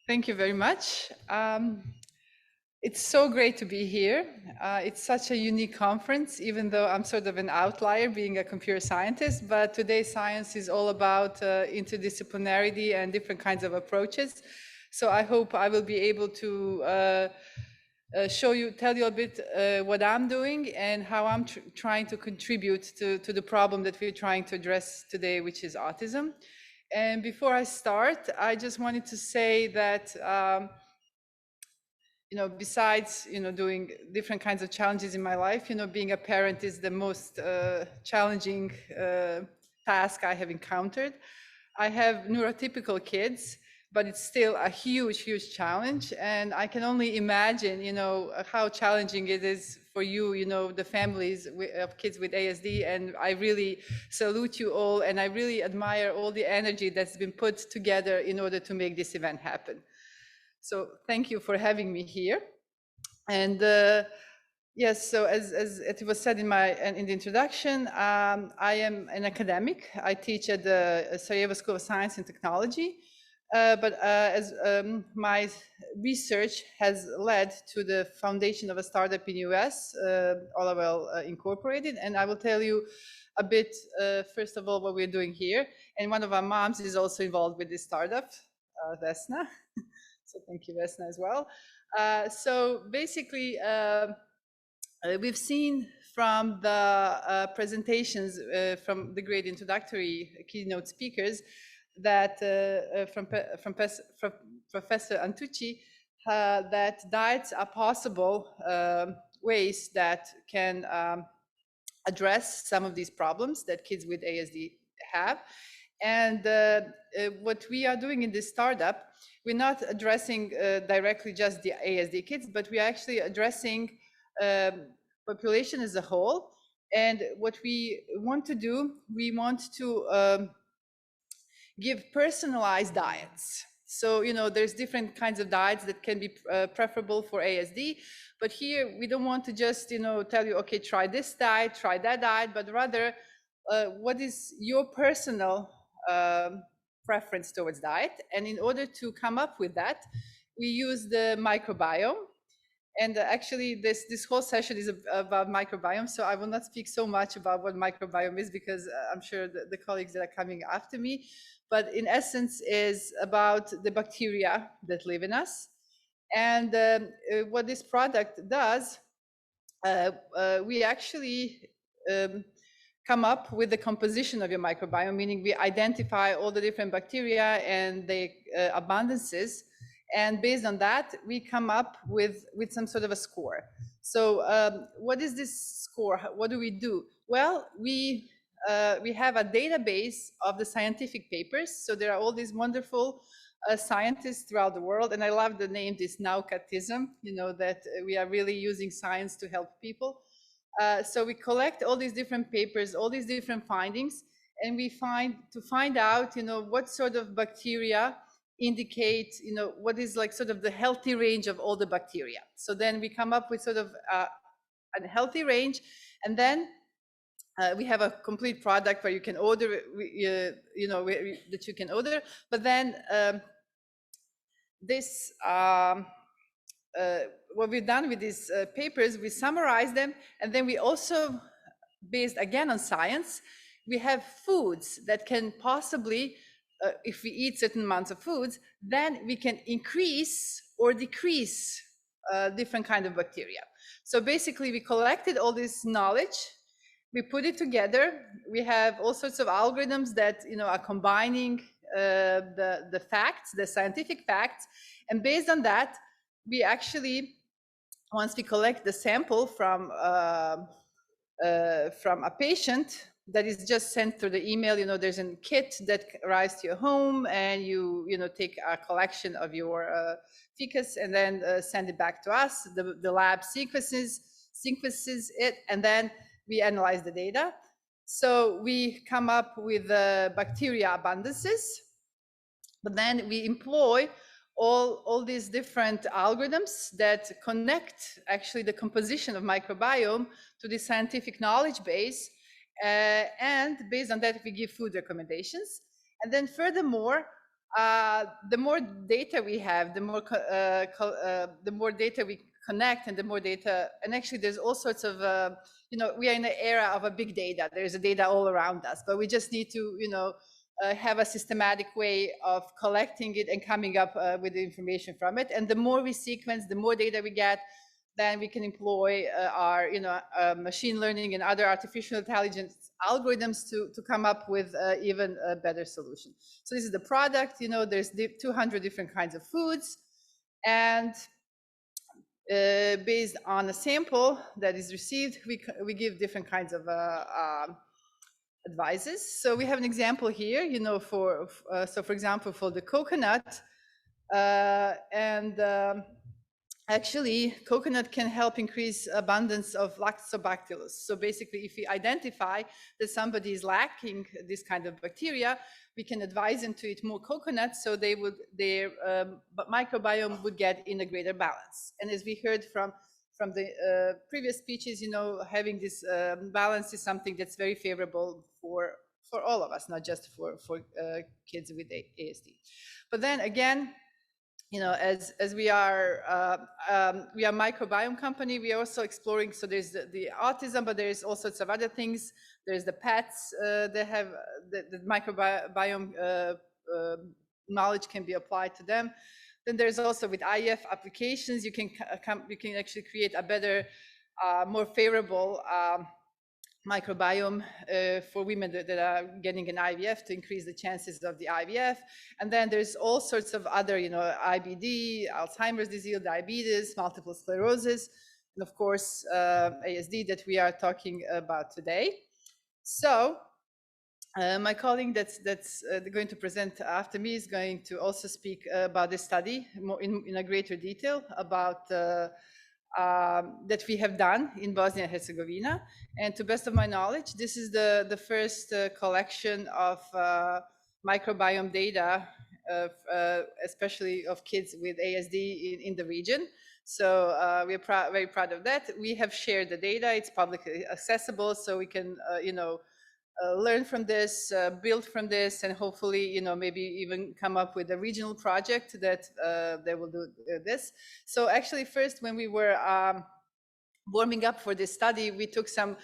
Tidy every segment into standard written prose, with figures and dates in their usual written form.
Thank you very much. It's so great to be here. It's such a unique conference, even though I'm sort of an outlier being a computer scientist, but today's science is all about interdisciplinarity and different kinds of approaches. So I hope I will be able to tell you a bit what I'm doing and how I'm trying to contribute to the problem that we're trying to address today, which is autism. And before I start, I just wanted to say that, besides, doing different kinds of challenges in my life, being a parent is the most challenging task I have encountered. I have neurotypical kids, but it's still a huge, huge challenge. And I can only imagine, how challenging it is for you, the families of kids with ASD. And I really salute you all. And I really admire all the energy that's been put together in order to make this event happen. So thank you for having me here. And yes, so as it was said in the introduction, I am an academic. I teach at the Sarajevo School of Science and Technology. My research has led to the foundation of a startup in US, Olawell Incorporated, and I will tell you a bit, first of all, what we're doing here. And one of our moms is also involved with this startup, Vesna. So thank you, Vesna, as well. So basically, we've seen from the presentations from the great introductory keynote speakers that from Professor Antucci, that diets are possible ways that can address some of these problems that kids with ASD have. And what we are doing in this startup, we're not addressing directly just the ASD kids, but we are actually addressing population as a whole. And what we want to do, we want to give personalized diets. So, there's different kinds of diets that can be preferable for ASD, but here we don't want to just, tell you, okay, try this diet, try that diet, but rather what is your personal preference towards diet. And in order to come up with that, we use the microbiome. And actually, this whole session is about microbiome, so I will not speak so much about what microbiome is, because I'm sure the colleagues that are coming after me, but in essence is about the bacteria that live in us. And what this product does, we actually come up with the composition of your microbiome, meaning we identify all the different bacteria and the abundances. And based on that, we come up with some sort of a score. So what is this score? What do we do? Well, we have a database of the scientific papers. So there are all these wonderful scientists throughout the world. And I love the name, this Autism, that we are really using science to help people. So we collect all these different papers, all these different findings, and we find out, what sort of bacteria indicate, what is like sort of the healthy range of all the bacteria. So then we come up with sort of a healthy range, and then we have a complete product where you can order, that you can order. But then what we've done with these papers, we summarize them, and then we also, based again on science, we have foods that can possibly, if we eat certain amounts of foods, then we can increase or decrease different kind of bacteria. So basically, we collected all this knowledge, we put it together. We have all sorts of algorithms that are combining the facts, the scientific facts, and based on that, we actually, once we collect the sample from a patient, that is just sent through the email. There's a kit that arrives to your home, and you take a collection of your fecus and then send it back to us. The lab sequences it, and then we analyze the data. So we come up with bacteria abundances, but then we employ all these different algorithms that connect actually the composition of microbiome to the scientific knowledge base. And based on that, we give food recommendations. And then furthermore, the more data we have, the more data we connect, and the more data. And actually, there's all sorts of, we are in the era of a big data. There's a data all around us, but we just need to, have a systematic way of collecting it and coming up with the information from it. And the more we sequence, the more data we get, then we can employ our, machine learning and other artificial intelligence algorithms to come up with even a better solution. So this is the product. There's 200 different kinds of foods, and based on a sample that is received, we give different kinds of advices. So we have an example here, for example, for the coconut, actually, coconut can help increase abundance of lactobacillus. So basically, if we identify that somebody is lacking this kind of bacteria, we can advise them to eat more coconut, so their microbiome would get in a greater balance. And as we heard from the previous speeches, having this balance is something that's very favorable for all of us, not just for kids with ASD. But then again, as we are a microbiome company, we are also exploring. So there's the autism, but there's all sorts of other things. There's the pets that have the microbiome knowledge can be applied to them. Then there's also with IVF applications, you can actually create a better, more favorable microbiome for women that are getting an IVF to increase the chances of the IVF. And then there's all sorts of other, IBD, Alzheimer's disease, diabetes, multiple sclerosis, and of course, ASD that we are talking about today. So my colleague that's going to present after me is going to also speak about this study more in a greater detail about that we have done in Bosnia and Herzegovina. And to best of my knowledge, this is the first collection of microbiome data, especially of kids with ASD in the region. So we're very proud of that. We have shared the data. It's publicly accessible, so we can, learn from this, build from this, and hopefully, maybe even come up with a regional project that will do this. So actually, first, when we were warming up for this study, we took some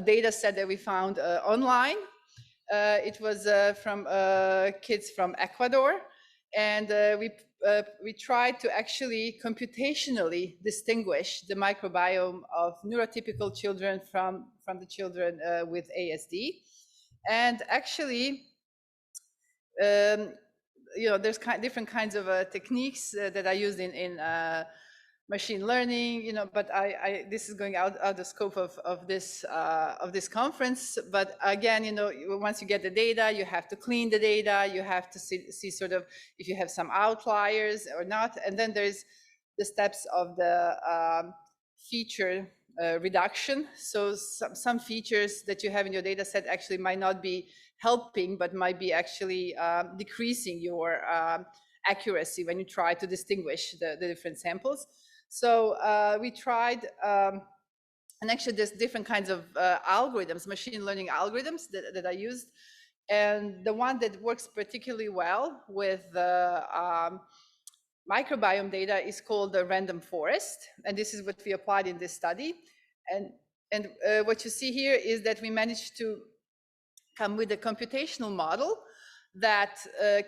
data set that we found online. It was from kids from Ecuador, and we tried to actually computationally distinguish the microbiome of neurotypical children from the children with ASD. And actually, there's different kinds of techniques that are used in machine learning, but this is going out the scope of this conference. But again, once you get the data, you have to clean the data. You have to see sort of if you have some outliers or not. And then there's the steps of the feature reduction. So some features that you have in your data set actually might not be helping, but might be actually decreasing your accuracy when you try to distinguish the different samples. So we tried, and actually there's different kinds of algorithms, machine learning algorithms that are used. And the one that works particularly well with microbiome data is called the random forest. And this is what we applied in this study. And what you see here is that we managed to come with a computational model that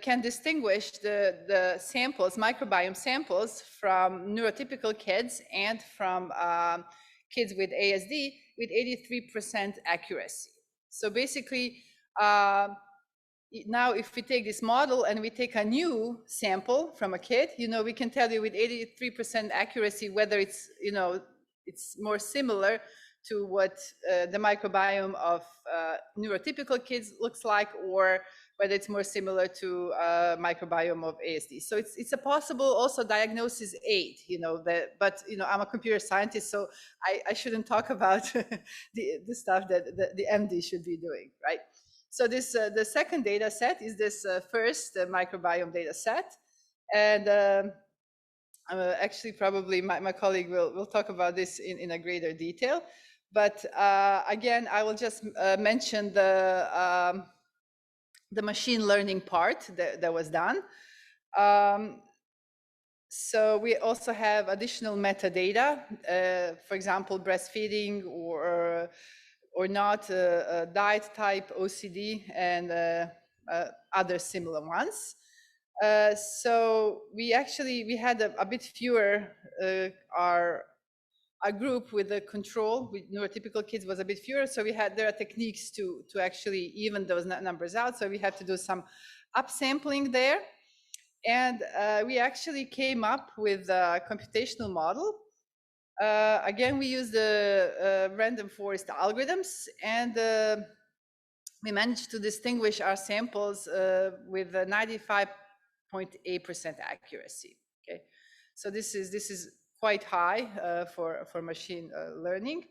can distinguish the samples, microbiome samples, from neurotypical kids and from kids with ASD with 83% accuracy. So basically, now if we take this model and we take a new sample from a kid, we can tell you with 83% accuracy whether it's, it's more similar to what the microbiome of neurotypical kids looks like, or whether it's more similar to microbiome of ASD. So it's a possible also diagnosis aid, but I'm a computer scientist, so I shouldn't talk about the stuff that the MD should be doing, right? So this the second data set is this first microbiome data set, and actually probably my colleague will talk about this in a greater detail. But again, I will just mention the machine learning part that was done. So we also have additional metadata, for example, breastfeeding or not, diet type, OCD, and other similar ones. So we had a bit fewer, our group with the control with neurotypical kids was a bit fewer. So there are techniques to actually even those numbers out. So we had to do some upsampling there. And we actually came up with a computational model. Again, we used the random forest algorithms, and we managed to distinguish our samples with 95.8% accuracy. Okay, so this is quite high for machine learning.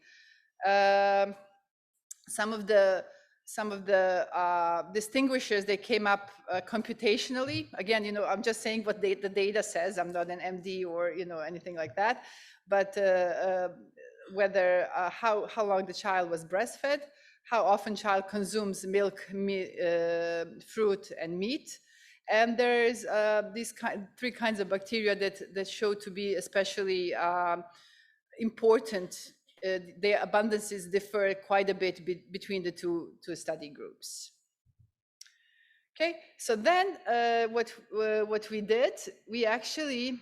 Some of the distinguishers, they came up computationally. Again, I'm just saying what the data says. I'm not an MD or anything like that. But whether how long the child was breastfed, how often child consumes milk, fruit, and meat. And there's these three kinds of bacteria that show to be especially important. Their abundances differ quite a bit between the two study groups. Okay, so then what we did, we actually,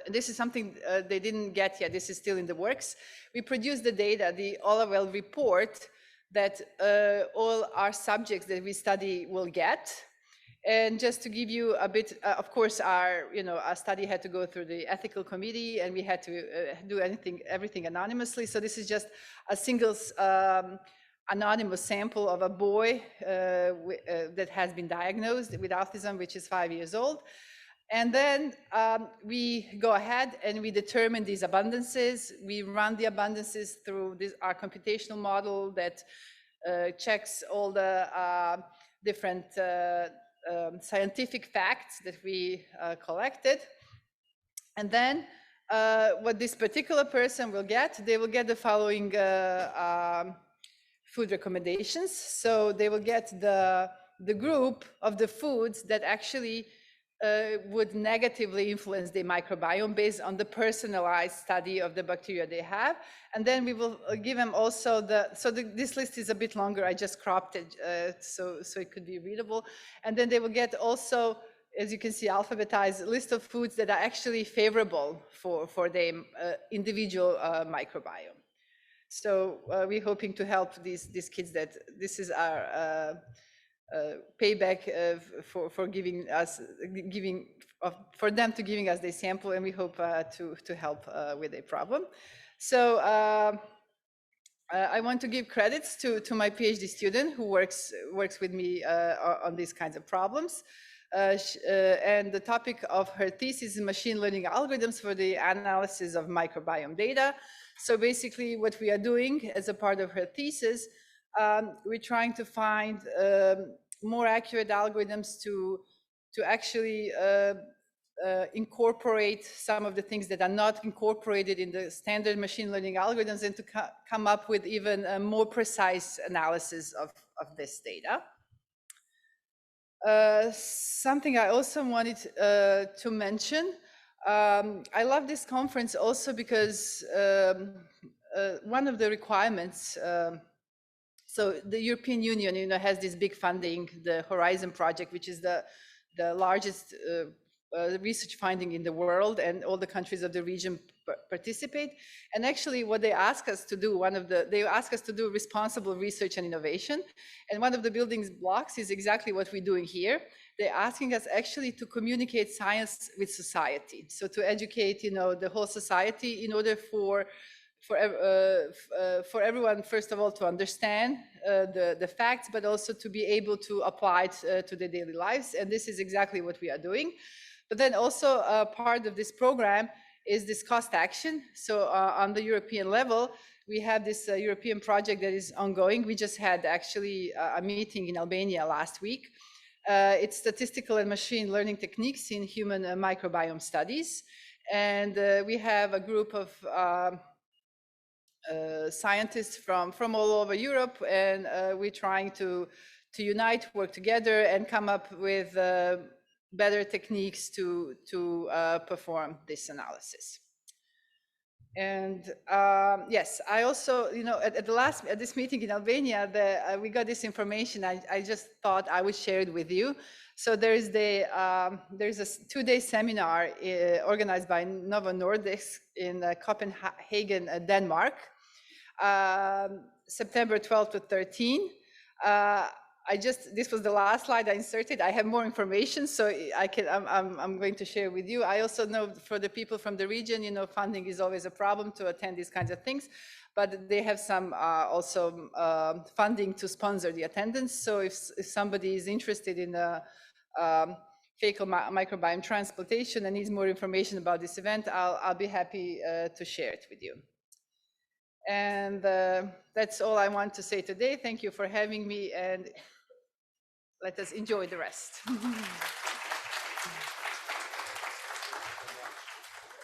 this is something they didn't get yet, this is still in the works. We produced the data, the Olawell report that all our subjects that we study will get. And just to give you a bit, of course, our study had to go through the ethical committee, and we had to do everything anonymously. So this is just a single anonymous sample of a boy that has been diagnosed with autism, which is 5 years old. And then we go ahead and we determine these abundances. We run the abundances through our computational model that checks all the different scientific facts that we collected. And then what this particular person will get, they will get the following food recommendations. So they will get the group of the foods that actually would negatively influence the microbiome based on the personalized study of the bacteria they have. And then we will give them also this list is a bit longer. I just cropped it so it could be readable. And then they will get also, as you can see, alphabetized list of foods that are actually favorable for the individual microbiome. So we're hoping to help these kids that this is our payback for giving us for them to giving us the sample, and we hope to help with a problem. So I want to give credits to my PhD student who works with me on these kinds of problems. And the topic of her thesis is machine learning algorithms for the analysis of microbiome data. So basically what we are doing as a part of her thesis, we're trying to find more accurate algorithms to actually incorporate some of the things that are not incorporated in the standard machine learning algorithms, and to come up with even a more precise analysis of this data. Something I also wanted to mention, I love this conference also because one of the requirements, so the European Union, has this big funding, the Horizon project, which is the largest research finding in the world, and all the countries of the region participate. And actually what they ask us to do, they ask us to do responsible research and innovation. And one of the building blocks is exactly what we're doing here. They're asking us actually to communicate science with society. So to educate, the whole society in order for everyone, first of all, to understand the facts, but also to be able to apply it to their daily lives. And this is exactly what we are doing. But then also part of this program is this cost action. So on the European level, we have this European project that is ongoing. We just had actually a meeting in Albania last week. It's statistical and machine learning techniques in human microbiome studies. And we have a group of scientists from all over Europe, and we're trying to unite, work together, and come up with better techniques to perform this analysis. And yes, I also, at this meeting in Albania, we got this information. I just thought I would share it with you. So there's a 2-day seminar organized by Novo Nordisk in Copenhagen, Denmark, September 12 to 13. This was the last slide I inserted. I have more information, so I'm going to share with you. I also know for the people from the region, funding is always a problem to attend these kinds of things, but they have some also funding to sponsor the attendance. So if somebody is interested in fecal microbiome transplantation and needs more information about this event, I'll be happy to share it with you. And that's all I want to say today. Thank you for having me, and let us enjoy the rest.